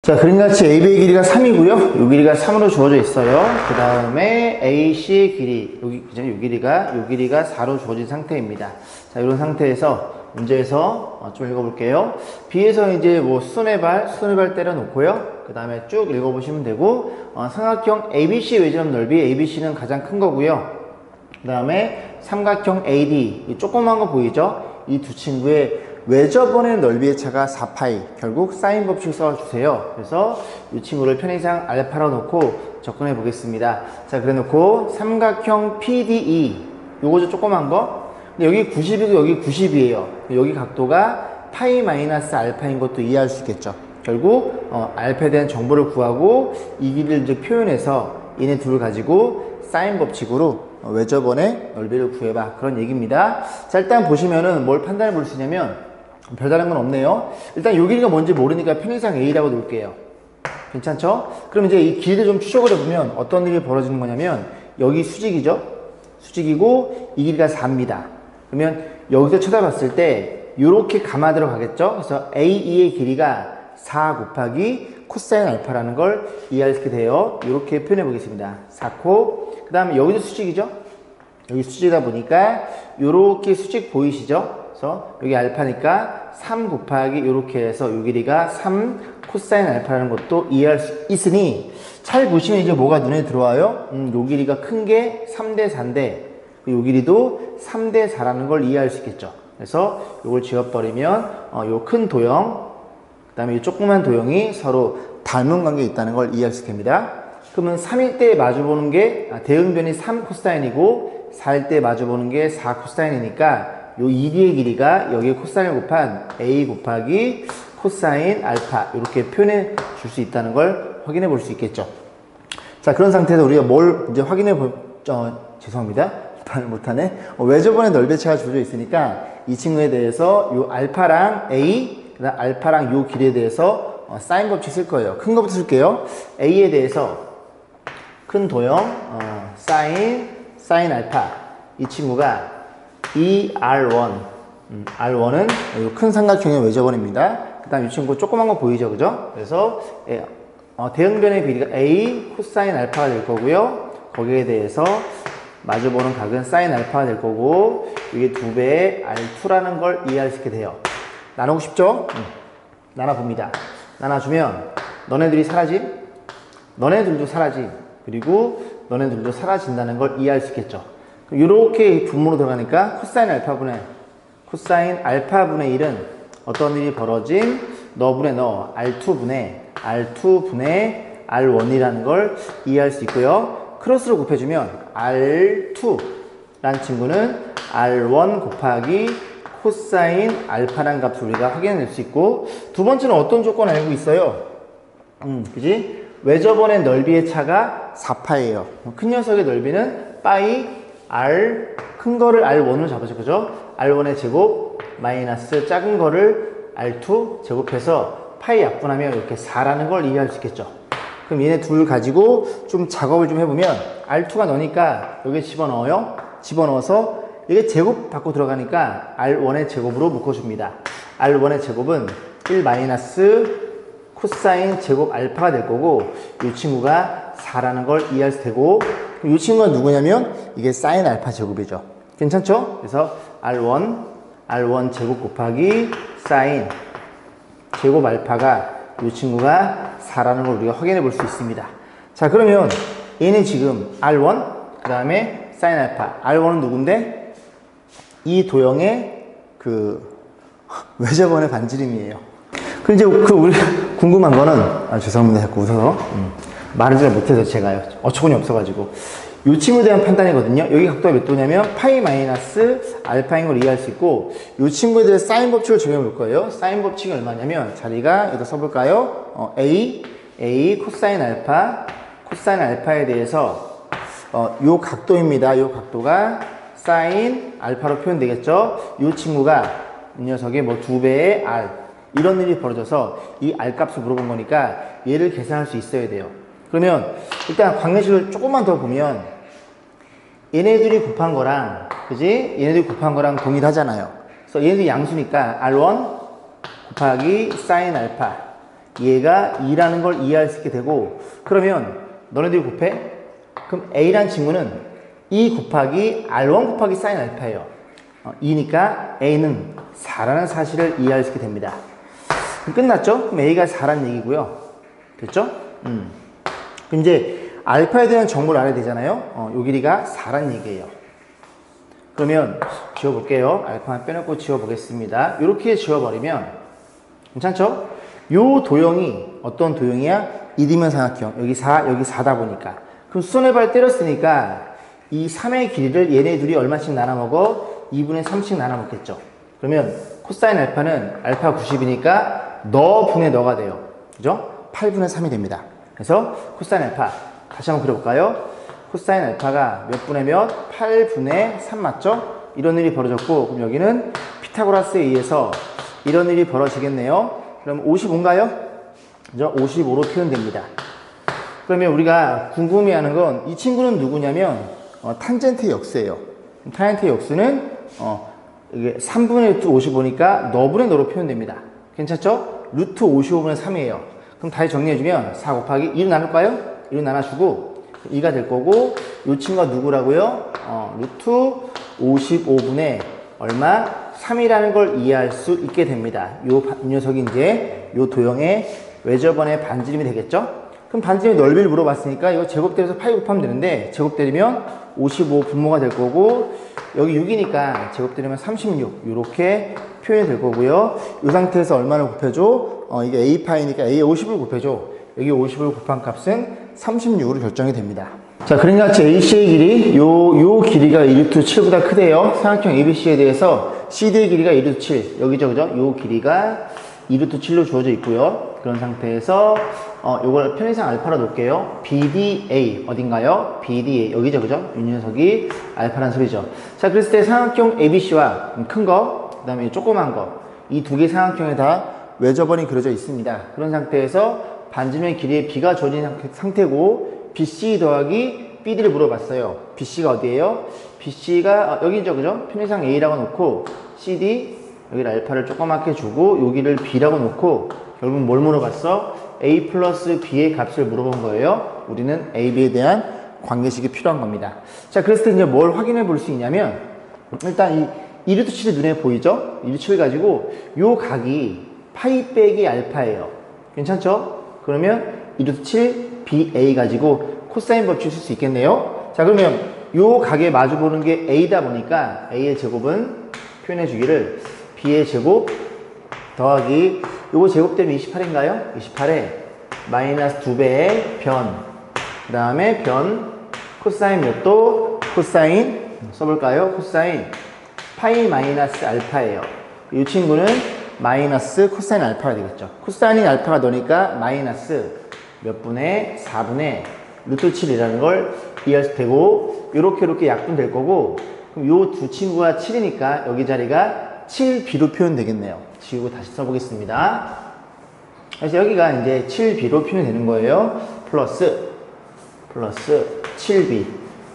자, 그림같이 AB의 길이가 3이고요. 요 길이가 3으로 주어져 있어요. 그 다음에 AC의 길이, 요 길이가 4로 주어진 상태입니다. 자, 이런 상태에서 문제에서 좀 읽어볼게요. B에서 이제 뭐 수선의 발 때려놓고요. 그 다음에 쭉 읽어보시면 되고, 삼각형 ABC 외지점 넓이, ABC는 가장 큰 거고요. 그 다음에 삼각형 AD, 이 조그만 거 보이죠? 이 두 친구의 외접원의 넓이의 차가 4파이, 결국 사인 법칙 써주세요. 그래서 이 친구를 편의상 알파로 놓고 접근해 보겠습니다. 자, 그래 놓고 삼각형 PDE, 요거죠, 조그만 거. 근데 여기 90이고 여기 90이에요. 여기 각도가 파이 마이너스 알파인 것도 이해할 수 있겠죠. 결국 알파에 대한 정보를 구하고 이 길이를 이제 표현해서 얘네 둘을 가지고 사인 법칙으로 외접원의 넓이를 구해봐, 그런 얘기입니다. 자, 일단 보시면은 뭘 판단해 볼 수 있냐면 별다른 건 없네요. 일단 요 길이가 뭔지 모르니까 편의상 A라고 놓을게요. 괜찮죠? 그럼 이제 이 길이를 좀 추적을 해보면 어떤 일이 벌어지는 거냐면, 여기 수직이죠? 수직이고 이 길이가 4입니다. 그러면 여기서 쳐다봤을 때 요렇게 감아 들어가겠죠? 그래서 AE의 길이가 4 곱하기 코사인 알파라는 걸 이해할 수 있게 돼요. 이렇게 표현해 보겠습니다. 4코. 그 다음에 여기도 수직이죠? 여기 수직이다 보니까 요렇게 수직 보이시죠? 그래서 여기 알파니까 3 곱하기 이렇게 해서 요 길이가 3 코사인 알파라는 것도 이해할 수 있으니, 잘 보시면 이제 뭐가 눈에 들어와요? 요 길이가 큰 게 3대 4인데 요 길이도 3대 4라는 걸 이해할 수 있겠죠. 그래서 요걸 지워버리면 요 큰 도형, 그 다음에 이 조그만 도형이 서로 닮은 관계에 있다는 걸 이해할 수 있습니다. 그러면 3일 때 마주보는 게 대응변이 3 코사인이고 4일 때 마주보는 게 4 코사인이니까 요 2B의 길이가 여기 코사인을 곱한 A 곱하기 코사인 알파, 이렇게 표현해 줄 수 있다는 걸 확인해 볼 수 있겠죠. 자, 그런 상태에서 우리가 뭘 이제 확인해 죄송합니다. 발을 못하네. 외접원의 넓이의 차가 주어져 있으니까 이 친구에 대해서 요 알파랑 A, 그다음 알파랑 요 길이에 대해서 사인 법칙 쓸 거예요. 큰 거부터 쓸게요. A에 대해서 큰 도형 사인 알파, 이 친구가 R1, R1은 큰 삼각형의 외접원입니다. 그 다음 이 친구 조그만 거 보이죠, 그죠? 그래서 대응변의 비례가 A 코사인 알파가 될 거고요. 거기에 대해서 마주보는 각은 사인 알파가 될 거고, 이게 2배의 R2라는 걸 이해할 수 있게 돼요. 나누고 싶죠? 나눠봅니다. 나눠주면 너네들이 사라짐, 너네들도 사라짐, 그리고 너네들도 사라진다는 걸 이해할 수 있겠죠. 이렇게 분모로 들어가니까 코사인 알파분의 1은 어떤 일이 벌어짐? 너분의 너, R2분의 R1이라는 걸 이해할 수 있고요. 크로스로 곱해주면 R2라는 친구는 R1 곱하기 코사인 알파라는 값을 우리가 확인해낼 수 있고, 두 번째는 어떤 조건을 알고 있어요? 그지? 외접원의 넓이의 차가 4파예요. 큰 녀석의 넓이는 파이 큰 거를 R1으로 잡아줘, 그죠? R1의 제곱 마이너스 작은 거를 R2 제곱해서 파이 약분하면 이렇게 4라는 걸 이해할 수 있겠죠. 그럼 얘네 둘 가지고 좀 작업을 좀 해보면, R2가 너니까 여기 집어넣어요. 집어넣어서 이게 제곱 받고 들어가니까 R1의 제곱으로 묶어줍니다. R1의 제곱은 1 마이너스 코사인 제곱 알파가 될 거고, 이 친구가 4라는 걸 이해할 수 되고, 이 친구가 누구냐면 이게 사인 알파 제곱이죠. 괜찮죠? 그래서 R1 제곱 곱하기 사인 제곱 알파가 이 친구가 4라는 걸 우리가 확인해 볼 수 있습니다. 자, 그러면 얘는 지금 R1, 그 다음에 사인 알파. R1은 누군데? 이 도형의 외접원의 반지름이에요. 그리고 이제 우리 궁금한 거는, 죄송합니다. 자꾸 웃어서. 말을 잘 못해서 제가요. 어처구니 없어가지고. 이 친구에 대한 판단이거든요. 여기 각도가 몇 도냐면 파이 마이너스 알파인 걸 이해할 수 있고, 이 친구에 대해 사인 법칙을 적용해 볼 거예요. 사인 법칙이 얼마냐면, 자리가 여기다 써볼까요? A 코사인 알파에 대해서 요 각도입니다. 요 각도가 사인 알파로 표현되겠죠. 이 친구가 이 녀석의 뭐 2배의 R, 이런 일이 벌어져서 이 R 값을 물어본 거니까 얘를 계산할 수 있어야 돼요. 그러면 일단 관계식을 조금만 더 보면, 얘네들이 곱한 거랑, 그지? 얘네들이 곱한 거랑 동일하잖아요. 그래서 얘네들이 양수니까 R1 곱하기 사인 알파, 얘가 2라는 걸 이해할 수 있게 되고, 그러면 너네들이 곱해? 그럼 A란 친구는 2 곱하기 R1 곱하기 사인 알파예요. 2니까 A는 4라는 사실을 이해할 수 있게 됩니다. 그럼 끝났죠? 그럼 A가 4란 얘기고요. 됐죠? 그럼 이제 알파에 대한 정보를 알아야 되잖아요. 요 길이가 4란 얘기예요. 그러면 지워볼게요. 알파만 빼놓고 지워보겠습니다. 이렇게 지워버리면 괜찮죠? 요 도형이 어떤 도형이야? 이디면 삼각형. 여기 4, 여기 4다 보니까. 그럼 수선해발 때렸으니까 이 3의 길이를 얘네 둘이 얼마씩 나눠먹어? 2분의 3씩 나눠먹겠죠. 그러면 코사인 알파는 알파 90이니까 너 분의 너가 돼요. 그죠? 8분의 3이 됩니다. 그래서 코사인 알파 다시 한번 그려볼까요? 코사인 알파가 몇 분의 몇? 8분의 3 맞죠? 이런 일이 벌어졌고, 그럼 여기는 피타고라스에 의해서 이런 일이 벌어지겠네요. 그럼 55인가요? 그죠? 55로 표현됩니다. 그러면 우리가 궁금해하는 건 이 친구는 누구냐면 탄젠트의 역수예요. 탄젠트의 역수는 이게 3분의 루트 55니까 너분의 너로 표현됩니다. 괜찮죠? 루트 55분의 3이에요. 그럼 다시 정리해주면 4 곱하기 2로 나눌까요? 2로 나눠주고 2가 될 거고, 이 친구가 누구라고요? 루트 55분의 얼마? 3이라는 걸 이해할 수 있게 됩니다. 이 녀석이 이제 이 도형의 외접원의 반지름이 되겠죠? 그럼 반지름의 넓이를 물어봤으니까 이거 제곱대에서 파이 곱하면 되는데, 제곱대리면 55 분모가 될 거고, 여기 6이니까 제곱대리면 36 이렇게 표현이 될 거고요. 이 상태에서 얼마를 곱해줘? 이게 A파이니까 A에 50을 곱해줘. 여기 50을 곱한 값은 36으로 결정이 됩니다. 자, 그러니까 같이 AC의 길이 요 길이가 2루트 7보다 크대요. 삼각형 ABC에 대해서 CD의 길이가 2루트 7 여기죠, 그죠? 요 길이가 2루트 7로 주어져 있고요. 그런 상태에서 요걸 편의상 알파로 놓을게요. BDA 어딘가요? BDA 여기죠, 그죠? 이 녀석이 알파란 소리죠. 자, 그랬을 때 삼각형 ABC와 큰 거, 그 다음에 조그만 거, 이 두 개 삼각형에 다 외접원이 그려져 있습니다. 그런 상태에서 반지름의 길이의 B가 주어진 상태고, BC 더하기 BD를 물어봤어요. BC가 어디예요? BC가 여기죠, 그죠? 편의상 A라고 놓고 CD 여기를 알파를 조그맣게 주고 여기를 B라고 놓고, 결국 뭘 물어봤어? A 플러스 B의 값을 물어본 거예요. 우리는 A, B에 대한 관계식이 필요한 겁니다. 자, 그랬을 때 이제 뭘 확인해 볼 수 있냐면, 일단 이 2루트 7이 눈에 보이죠? 2루트 7 가지고 요 각이 파이 빼기 알파예요. 괜찮죠? 그러면 2루트 7 BA 가지고 코사인 법칙 쓸 수 있겠네요. 자, 그러면 요 각에 마주 보는 게 A다 보니까 A의 제곱은 표현해 주기를 B의 제곱 더하기 요거 제곱되면 28인가요? 28에 마이너스 2배의 변, 그 다음에 변 코사인 몇 도? 코사인 써볼까요? 코사인 파이 마이너스 알파예요. 이 친구는 마이너스 코사인 알파가 되겠죠. 코사인이 알파가 넣으니까 마이너스 몇 분의 4분의 루트 7이라는 걸 이해할 수 되고, 요렇게 약분될 거고, 그럼 요 두 친구가 7이니까 여기 자리가 7b로 표현되겠네요. 지우고 다시 써보겠습니다. 그래서 여기가 이제 7b로 표현되는 거예요. 플러스 7b.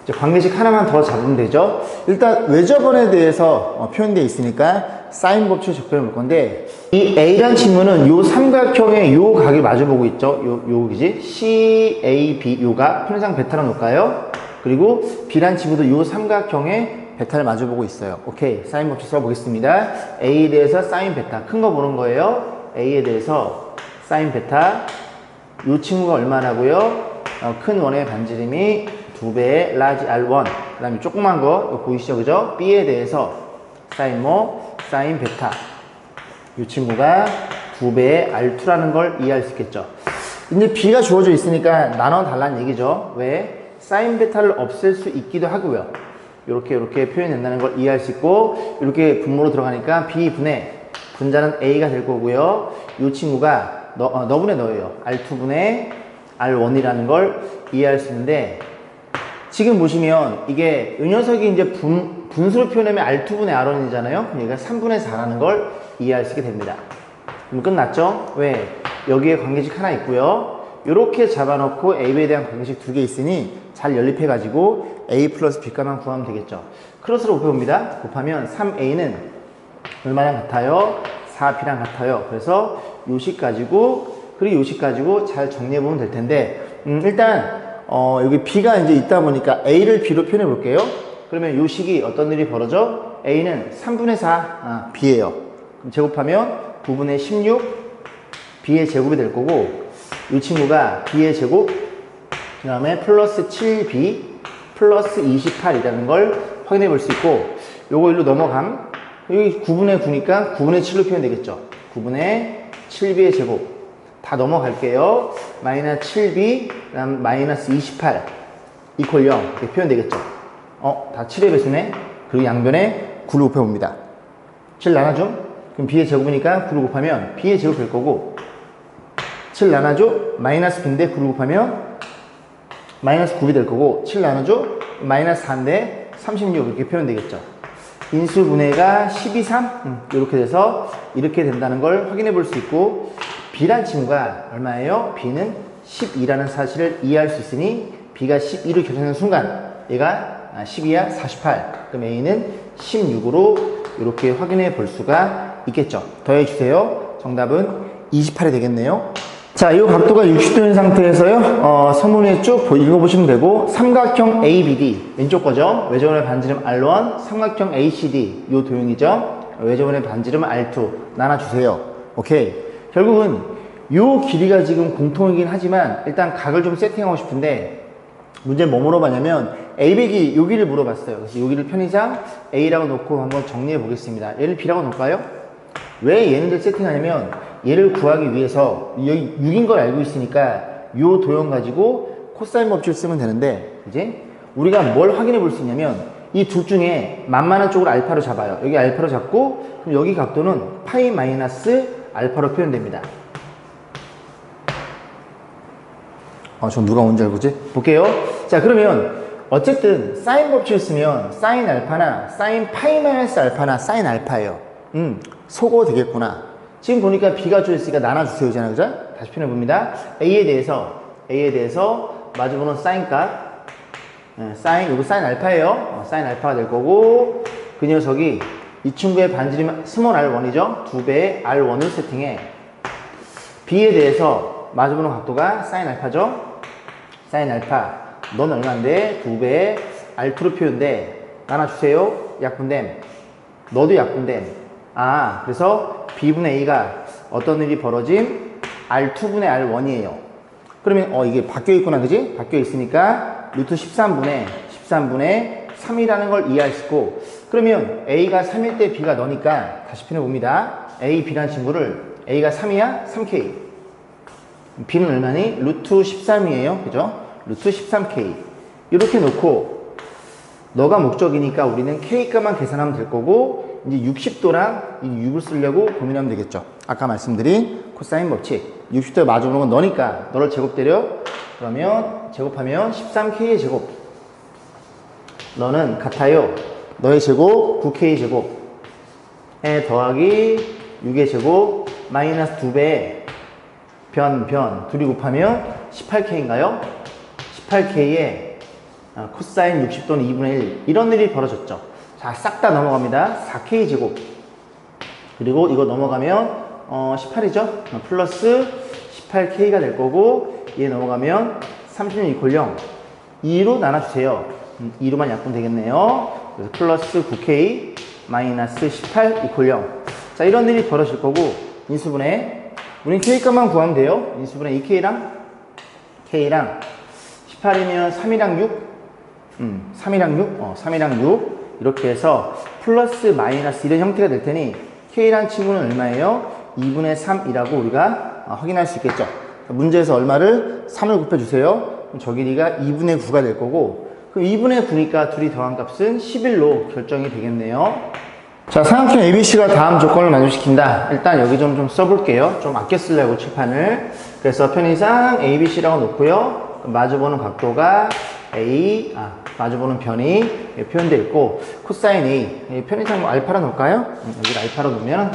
이제 관계식 하나만 더 잡으면 되죠. 일단 외접원에 대해서 표현되어 있으니까 사인 법칙을 접근해 볼 건데, 이 A란 친구는 요 삼각형의 요 각을 마주보고 있죠. 요기지? CAB 요가 편의상 베타로 놓을까요? 그리고 B란 친구도 요 삼각형의 베타를 마주보고 있어요. 오케이, 사인 법칙 써보겠습니다. A에 대해서 사인 베타 큰 거 보는 거예요. A에 대해서 사인 베타, 요 친구가 얼마라고요? 큰 원의 반지름이 2배의 라지 R1, 그 다음에 조그만 거 이거 보이시죠, 그죠? B에 대해서 사인 사인 베타, 이 친구가 2배의 R2라는 걸 이해할 수 있겠죠. 이제 B가 주어져 있으니까 나눠달라는 얘기죠. 왜? 사인 베타를 없앨 수 있기도 하고요. 이렇게 표현된다는 걸 이해할 수 있고, 이렇게 분모로 들어가니까 B분의 분자는 A가 될 거고요. 이 친구가 너분의 너예요. R2분의 R1이라는 걸 이해할 수 있는데, 지금 보시면 이게 이 녀석이 이제 분수로 표현하면 R2분의 R1이잖아요. 그럼 얘가 3분의 4라는 걸 이해할 수 있게 됩니다. 그럼 끝났죠? 왜? 여기에 관계식 하나 있고요. 이렇게 잡아놓고 AB에 대한 관계식 두 개 있으니 잘 연립해가지고 A 플러스 B값만 구하면 되겠죠. 크로스로 곱해봅니다. 곱하면 3A는 얼마랑 같아요? 4B랑 같아요. 그래서 요식 가지고 그리고 요식 가지고 잘 정리해 보면 될 텐데, 일단 여기 B가 이제 있다 보니까 A를 B로 표현해 볼게요. 그러면 요식이 어떤 일이 벌어져? A는 3분의 4 B예요. 그럼 제곱하면 9분의 16 B의 제곱이 될 거고, 이 친구가 B의 제곱, 그 다음에 플러스 7B 플러스 28이라는 걸 확인해 볼 수 있고, 요거 일로 넘어감. 여기 9분의 9니까 9분의 7로 표현되겠죠. 9분의 7B의 제곱 다 넘어갈게요. 마이너스 7B 그다음 마이너스 28 이퀄 0 이렇게 표현되겠죠. 다 7의 배수네. 그리고 양변에 9를 곱해봅니다. 7 나눠줌. 그럼 B의 제곱이니까 9를 곱하면 B의 제곱 될 거고, 7 나눠줘. 마이너스 B인데 9를 곱하면 마이너스 9이 될 거고, 7 나눠줘. 마이너스 4인데 36 이렇게 표현되겠죠. 인수분해가 12, 3 이렇게 돼서 이렇게 된다는 걸 확인해 볼 수 있고, B란 친구가 얼마예요? B는 12라는 사실을 이해할 수 있으니 B가 12를 결정하는 순간 얘가 12야 48, 그럼 A는 16으로 이렇게 확인해 볼 수가 있겠죠. 더해 주세요. 정답은 28이 되겠네요. 자, 이 각도가 60도인 상태에서요, 서문에 쭉 읽어보시면 되고, 삼각형 ABD, 왼쪽 거죠. 외접원의 반지름 R1, 삼각형 ACD, 요 도형이죠. 외접원의 반지름 R2, 나눠주세요. 오케이. 결국은 요 길이가 지금 공통이긴 하지만, 일단 각을 좀 세팅하고 싶은데, 문제는 뭐 물어봤냐면, AB이 여기를 물어봤어요. 그래서 여기를 편의상 A라고 놓고 한번 정리해 보겠습니다. 얘를 B라고 놓을까요? 왜 얘네들 세팅하냐면, 얘를 구하기 위해서 여기 6인 걸 알고 있으니까 요 도형 가지고 코사인 법칙을 쓰면 되는데, 이제 우리가 뭘 확인해 볼 수 있냐면, 이 둘 중에 만만한 쪽을 알파로 잡아요. 여기 알파로 잡고, 그럼 여기 각도는 파이 마이너스 알파로 표현됩니다. 전 누가 뭔지 알고지? 볼게요. 자, 그러면 어쨌든 사인 법칙을 쓰면 사인 알파나 사인 파이 마이너스 알파나 사인 알파예요. 속어 되겠구나. 지금 보니까 B가 주어있으니까 나눠주세요잖아요. 그죠? 다시 표현해봅니다. A에 대해서 마주보는 사인 값, 이거 사인 알파예요. 사인 알파가 될 거고, 그 녀석이 이 친구의 반지름 스몰 R1이죠. 2배의 R1을 세팅해. B에 대해서 마주보는 각도가 사인 알파죠. 사인 알파, 넌 얼마인데? 2배의 R2로 표현돼. 나눠주세요. 약분됨. 너도 약분됨. 그래서 B분의 A가 어떤 일이 벌어짐? R2분의 R1이에요. 그러면 이게 바뀌어있구나, 그지? 바뀌어있으니까 루트 13분의 3이라는 걸 이해할 수 있고, 그러면 A가 3일 때 B가 너니까 다시 표현해봅니다. A, B라는 친구를 A가 3이야? 3K. B는 얼마니? 루트 13이에요. 그죠? 루트 13K. 이렇게 놓고, 너가 목적이니까 우리는 K값만 계산하면 될 거고, 이제 60도랑 이 6을 쓰려고 고민하면 되겠죠. 아까 말씀드린 코사인 법칙. 60도에 마주보는 건 너니까 너를 제곱 때려. 그러면 제곱하면 13K의 제곱. 너는 같아요. 너의 제곱 9K 제곱에 더하기 6의 제곱 마이너스 2배 변 둘이 곱하면 18K인가요? 18K의 코사인 60도는 2분의 1. 이런 일이 벌어졌죠. 자, 싹 다 넘어갑니다. 4K 제곱. 그리고 이거 넘어가면 18이죠? 플러스 18K가 될 거고, 얘 넘어가면 36 이퀄 0. 2로 나눠주세요. 2로만 약분 되겠네요. 그래서 플러스 9K 마이너스 18 이퀄 0. 자, 이런 일이 벌어질 거고, 인수분해. 우린 K값만 구하면 돼요. 인수분해 2K랑 K랑 18이면 3이랑 6. 3이랑 6. 3이랑 6. 이렇게 해서 플러스 마이너스 이런 형태가 될 테니 K라는 친구는 얼마예요? 2분의 3이라고 우리가 확인할 수 있겠죠. 문제에서 얼마를? 3을 곱해주세요. 그럼 저 길이가 2분의 9가 될 거고, 그럼 2분의 9니까 둘이 더한 값은 11로 결정이 되겠네요. 자, 삼각형 ABC가 다음 조건을 만족시킨다. 일단 여기 좀 써볼게요. 좀 아껴 쓰려고 칠판을. 그래서 편의상 ABC라고 놓고요. 마주보는 각도가 마주보는 변이 표현되어 있고, 코사인 A, 편의상 뭐 알파로 놓을까요? 여기 알파로 놓으면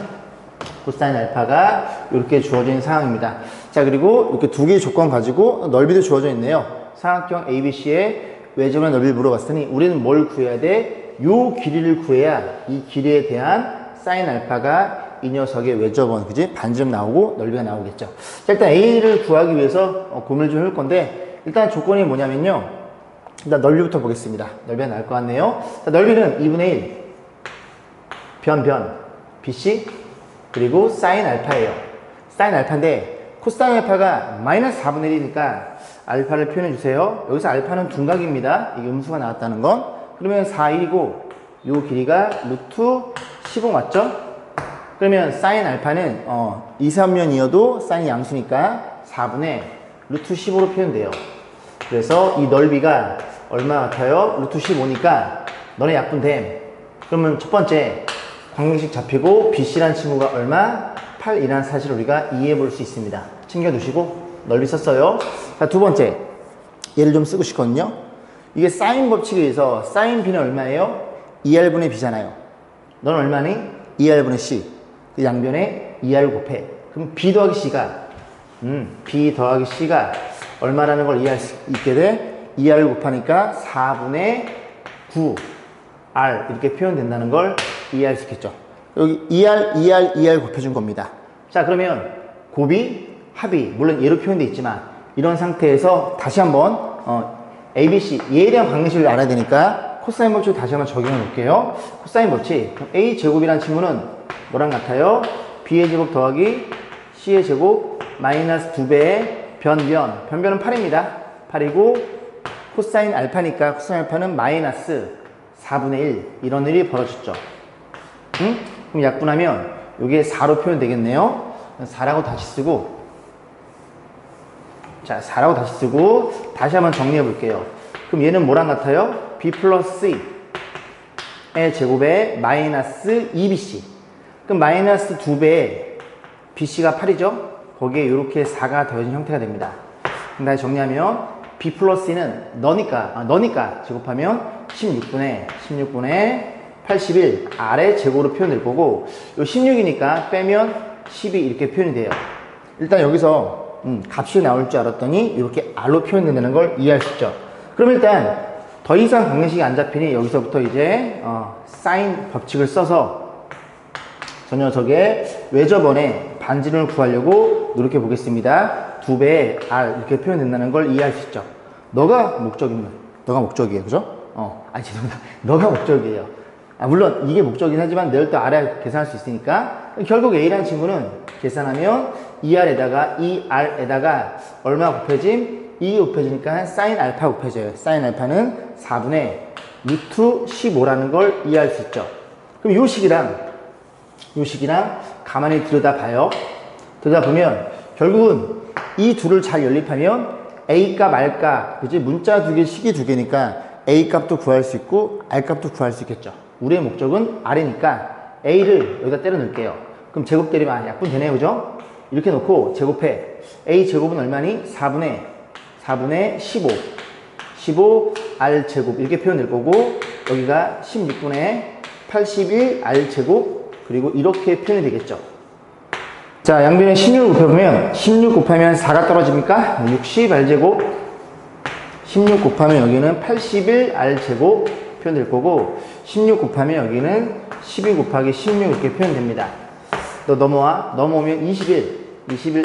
코사인 알파가 이렇게 주어진 상황입니다. 자, 그리고 이렇게 두 개의 조건 가지고 넓이도 주어져 있네요. 삼각형 ABC의 외접의 넓이를 물어봤으니 우리는 뭘 구해야 돼? 요 길이를 구해야 이 길이에 대한 사인 알파가 이 녀석의 외접원, 그지? 반지름 나오고 넓이가 나오겠죠. 자, 일단 A를 구하기 위해서 고민을 좀 할 건데, 일단 조건이 뭐냐면요. 일단 넓이부터 보겠습니다. 넓이가 나올 것 같네요. 자, 넓이는 2분의 1, 변, BC, 그리고 사인 알파예요. 사인 알파인데, 코사인 알파가 마이너스 4분의 1이니까 알파를 표현해 주세요. 여기서 알파는 둔각입니다. 이게 음수가 나왔다는 건. 그러면 4, 1이고, 요 길이가 루트 15 맞죠? 그러면 사인 알파는 2, 3면이어도 사인이 양수니까 4분의 루트 15로 표현돼요. 그래서 이 넓이가 얼마 같아요? 루트 15니까 너네 약분됨. 그러면 첫 번째 광명식 잡히고 BC라는 친구가 얼마? 8이라는 사실을 우리가 이해해 볼 수 있습니다. 챙겨두시고 넓이 썼어요. 자, 두 번째 얘를 좀 쓰고 싶거든요. 이게 사인 법칙에 의해서 사인 B는 얼마예요? 2R분의 B잖아요. 넌 얼마니? 2R분의 C. 그 양변에 2R 곱해. 그럼 B 더하기 C가 B 더하기 C가 얼마라는 걸 이해할 수 있게 돼? 2R 곱하니까 4분의 9R 이렇게 표현된다는 걸 이해할 수 있겠죠. 여기 2R 곱해준 겁니다. 자, 그러면 곱이, 합이 물론 얘로 표현되어 있지만 이런 상태에서 다시 한번 ABC 얘에 대한 방정식을 알아야 되니까 코사인 법칙 다시 한번 적용해 놓을게요. 코사인 법칙. 그럼 A제곱이라는 친구는 뭐랑 같아요? B의 제곱 더하기 C의 제곱 마이너스 2배의 변변은 8입니다. 8이고 코사인 알파니까 코사인 알파는 마이너스 4분의 1 이런 일이 벌어졌죠. 응? 그럼 약분하면 이게 4로 표현되겠네요. 4라고 다시 쓰고 자, 4라고 다시 쓰고 다시 한번 정리해 볼게요. 그럼 얘는 뭐랑 같아요? B 플러스 C의 제곱에 마이너스 2BC. 그럼 마이너스 2배에 BC가 8이죠? 거기에 이렇게 4가 더해진 형태가 됩니다. 그럼 다시 정리하면 B 플러스 C는 너니까 제곱하면 16분의 81 R의 제곱으로 표현될 거고 요 16이니까 빼면 12 이렇게 표현이 돼요. 일단 여기서 값이 나올 줄 알았더니 이렇게 R로 표현된다는 걸 이해할 수 있죠. 그럼 일단 더 이상 방정식이 안 잡히니 여기서부터 이제 사인 법칙을 써서 저 녀석의 외접원의 반지름을 구하려고 노력해 보겠습니다. 2배의 R 이렇게 표현된다는 걸 이해할 수 있죠. 너가 목적이에요. 그죠? 죄송합니다. 너가 목적이에요. 물론 이게 목적이긴 하지만 내일 또 알아야 계산할 수 있으니까 결국 A라는 친구는 계산하면 2R에다가 2R에다가 얼마 곱해짐? 2 곱해지니까 사인 알파 곱해져요. 사인 알파는 4분의 루트 15라는 걸 이해할 수 있죠. 그럼 요 식이랑 가만히 들여다봐요. 들여다보면 결국은 이 둘을 잘 연립하면 A값, R값, 그지? 문자 두 개, 식이 두 개니까 A값도 구할 수 있고 R값도 구할 수 있겠죠. 우리의 목적은 R이니까 A를 여기다 때려 넣을게요. 그럼 제곱 때리면 약분 되네요. 그죠? 이렇게 놓고 제곱해. A 제곱은 얼마니? 4분의 15 R 제곱 이렇게 표현될 거고 여기가 16분의 81 R 제곱 그리고 이렇게 표현이 되겠죠. 자, 양변에 16을 곱해보면 16 곱하면 4가 떨어집니까? 60 R 제곱 16 곱하면 여기는 81 R 제곱 표현될 거고 16 곱하면 여기는 12 곱하기 16 이렇게 표현됩니다. 너 넘어오면 21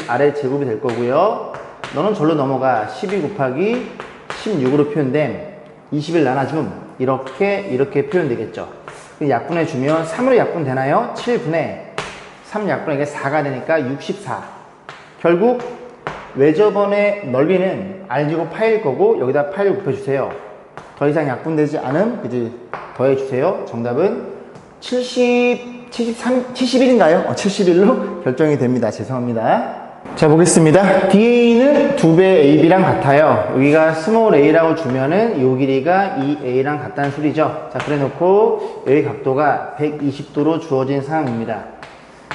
아래 제곱이 될 거고요. 너는 절로 넘어가 12 곱하기 16으로 표현됨 20을 나눠줌 이렇게 표현되겠죠. 약분해주면 3으로 약분되나요? 7분의 3 약분하니까 4가 되니까 64. 결국 외접원의 넓이는 R제곱 파일 거고 여기다 파일 곱해주세요. 더 이상 약분되지 않음 그지 더해주세요. 정답은 71인가요? 71로 결정이 됩니다. 죄송합니다. 자, 보겠습니다. DA는 2배 AB랑 같아요. 여기가 스몰 a라고 주면은 요 길이가 이 a랑 같다는 소리죠. 자, 그래 놓고 여기 각도가 120도로 주어진 상황입니다.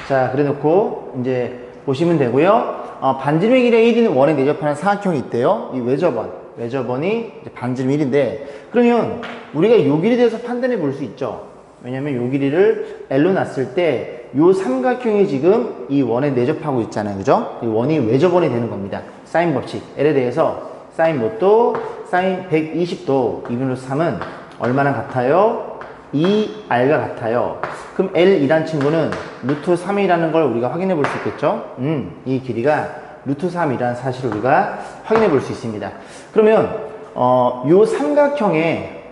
자, 그래 놓고 이제 보시면 되고요. 반지름의 길이 1인 원에 내접하는 사각형이 있대요. 이 외접원이 이제 반지름 1인데 그러면 우리가 요 길이에 대해서 판단해 볼 수 있죠. 왜냐면 요 길이를 L로 놨을 때 요 삼각형이 지금 이 원에 내접하고 있잖아요. 그죠? 이 원이 외접원이 되는 겁니다. 사인 법칙. L에 대해서 사인 뭣도 사인 120도 2분의 3은 얼마나 같아요? 2R가 같아요. 그럼 L2란 친구는 루트 3이라는 걸 우리가 확인해 볼 수 있겠죠? 이 길이가 루트 3이라는 사실을 우리가 확인해 볼 수 있습니다. 그러면 요 삼각형의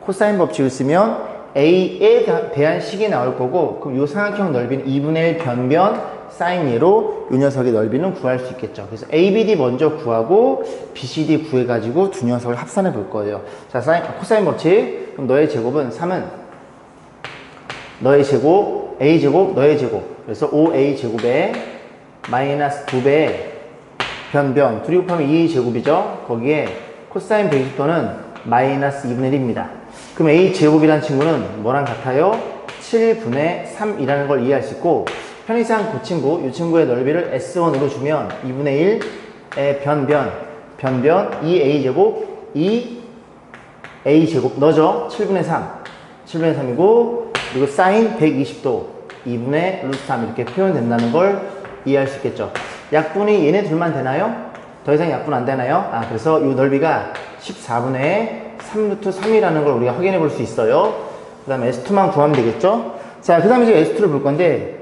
코사인 법칙을 쓰면 A에 대한 식이 나올 거고, 그럼 요 삼각형 넓이는 2분의 1 변변 사인 예로 이 녀석의 넓이는 구할 수 있겠죠. 그래서 ABD 먼저 구하고 BCD 구해가지고 두 녀석을 합산해 볼 거예요. 자, 코사인 법칙. 그럼 너의 제곱은 3은 너의 제곱, A제곱, 너의 제곱. 그래서 5A 제곱에 마이너스 2배 변변. 둘이 곱하면 2제곱이죠. 거기에 코사인 120도는 마이너스 2분의 1입니다. 그럼 A제곱이라는 친구는 뭐랑 같아요? 7분의 3이라는 걸 이해할 수 있고, 편의상 그 친구, 이 친구의 넓이를 S1으로 주면 2분의 1의 변변 2A제곱, 2A제곱 너죠? 7분의 3. 7분의 3이고, 그리고 사인 120도 2분의 루트 3 이렇게 표현된다는 걸 이해할 수 있겠죠. 약분이 얘네 둘만 되나요? 더 이상 약분 안 되나요? 그래서 이 넓이가 14분의 3루트 3이라는 걸 우리가 확인해 볼 수 있어요. 그 다음에 S2만 구하면 되겠죠. 자, 그 다음에 이제 S2를 볼 건데,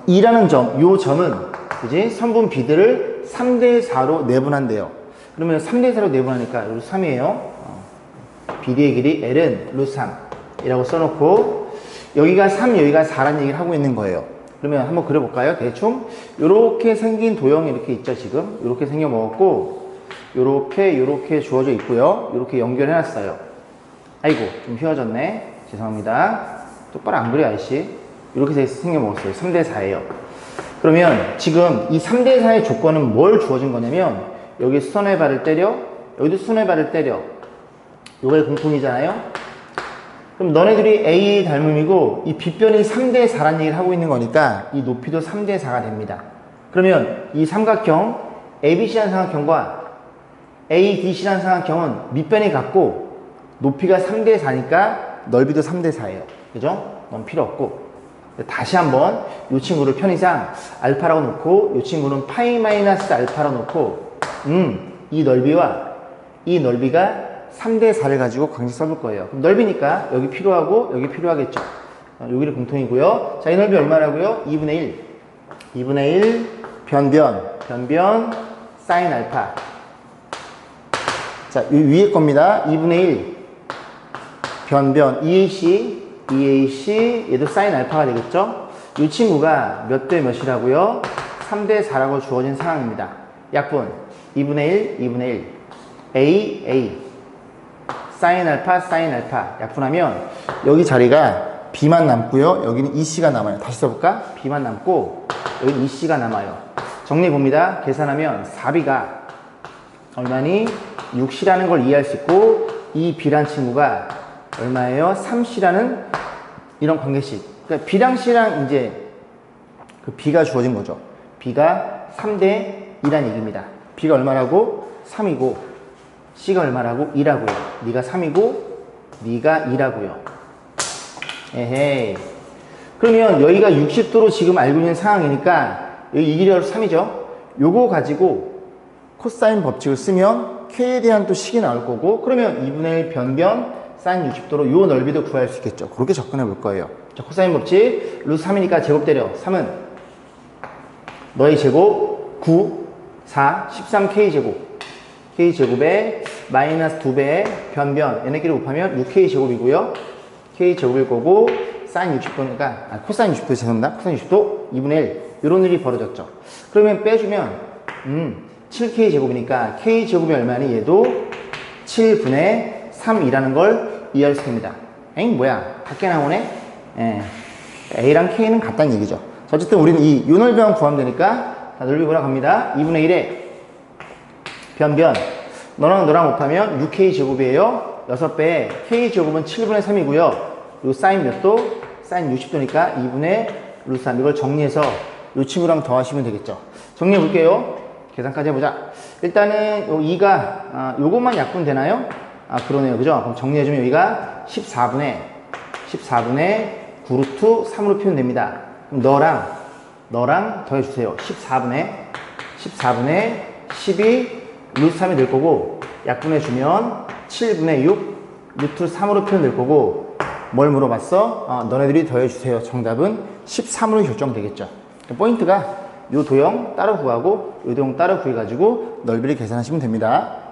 2라는 점, 요 점은 그지? 선분 B들을 3대4로 내분한대요. 그러면 3대4로 내분하니까 루트 3이에요. BD의 길이 L은 루트 3이라고 써놓고, 여기가 3, 여기가 4라는 얘기를 하고 있는 거예요. 그러면 한번 그려볼까요? 대충 요렇게 생긴 도형이 이렇게 있죠. 지금 요렇게 생겨 먹었고, 요렇게 주어져 있고요. 요렇게 연결해놨어요. 아이고, 좀 휘어졌네. 죄송합니다. 똑바로 안 그려, 아이씨. 이렇게 생겨 먹었어요. 3대4예요. 그러면 지금 이 3대4의 조건은 뭘 주어진 거냐면, 여기 수선의 발을 때려, 여기도 수선의 발을 때려. 요게 공통이잖아요. 그럼 너네들이 A의 닮음이고, 이 빗변이 3대4라는 얘기를 하고 있는 거니까 이 높이도 3대4가 됩니다. 그러면 이 삼각형 ABC라는 삼각형과 ADC라는 삼각형은 밑변이 같고 높이가 3대4니까 넓이도 3대4예요. 그죠? 넌 필요 없고. 다시 한번 이 친구를 편의상 알파라고 놓고, 이 친구는 파이 마이너스 알파라고 놓고, 이 넓이와 이 넓이가 3대4를 가지고 관계 써볼 거예요. 그럼 넓이니까 여기 필요하고 여기 필요하겠죠. 여기를 공통이고요. 자, 이 넓이 얼마라고요? 2분의 1. 2분의 1 변변 사인 알파. 자, 이 위에 겁니다. 2분의 1 변변 EAC 얘도 사인 알파가 되겠죠. 이 친구가 몇 대 몇이라고요? 3대4라고 주어진 상황입니다. 약분 2분의 1 A 사인 알파 약분하면 여기 자리가 B만 남고요. 여기는 EC가 남아요. 다시 써볼까? B만 남고 여기 EC가 남아요. 정리해봅니다. 계산하면 4B가 얼마니? 6C라는 걸 이해할 수 있고, 이 B란 친구가 얼마예요? 3C라는 이런 관계식. 그러니까 B랑 C랑 이제 그 B가 주어진 거죠. B가 3대 2란 얘기입니다. B가 얼마라고? 3이고 C가 얼마라고? 2라고요. 네가 3이고 네가 2라고요. 에헤이. 그러면 여기가 60도로 지금 알고 있는 상황이니까 여기 이 길이가 3이죠. 요거 가지고 코사인 법칙을 쓰면 K에 대한 또 식이 나올 거고, 그러면 2분의 1 변변 사인 60도로 요 넓이도 구할 수 있겠죠. 그렇게 접근해 볼 거예요. 자, 코사인 법칙 루트 3이니까 제곱 때려. 3은 너의 제곱 9 4 13K제곱, K제곱에 마이너스 2배 변변 얘네끼리 곱하면 6K제곱이고요. K제곱일 거고, 사인 60도니까 코사인 60도 죄송합니다. 코사인 60도 2분의 1 요런 일이 벌어졌죠. 그러면 빼주면 7K제곱이니까 K제곱이 얼마니? 얘도 7분의 3이라는 걸 이해할 수 있습니다. 엥? 뭐야? 밖에 나오네? 예. A랑 K는 같다는 얘기죠. 자, 어쨌든 우리는 이 요 넓이만 구하면 되니까, 자, 넓이 보러 갑니다. 2분의 1에 변변 너랑 곱하면 6K제곱이에요. 6배에 K제곱은 7분의 3이고요. 요 사인 몇 도? 사인 60도니까 2분의 루트 3. 이걸 정리해서 요 친구랑 더하시면 되겠죠. 정리해 볼게요. 계산까지 해보자. 일단은 요 2가 요것만 약분되나요? 그러네요. 그죠? 그럼 정리해주면 여기가 14분의 9루트 3으로 표현됩니다. 그럼 너랑 더해주세요. 14분의 12 루트 3이 될 거고, 약분해주면 7분의 6 루트 3으로 표현될 거고, 뭘 물어봤어? 너네들이 더해주세요. 정답은 13으로 결정되겠죠. 포인트가 요 도형 따로 구하고 요 도형 따로 구해가지고 넓이를 계산하시면 됩니다.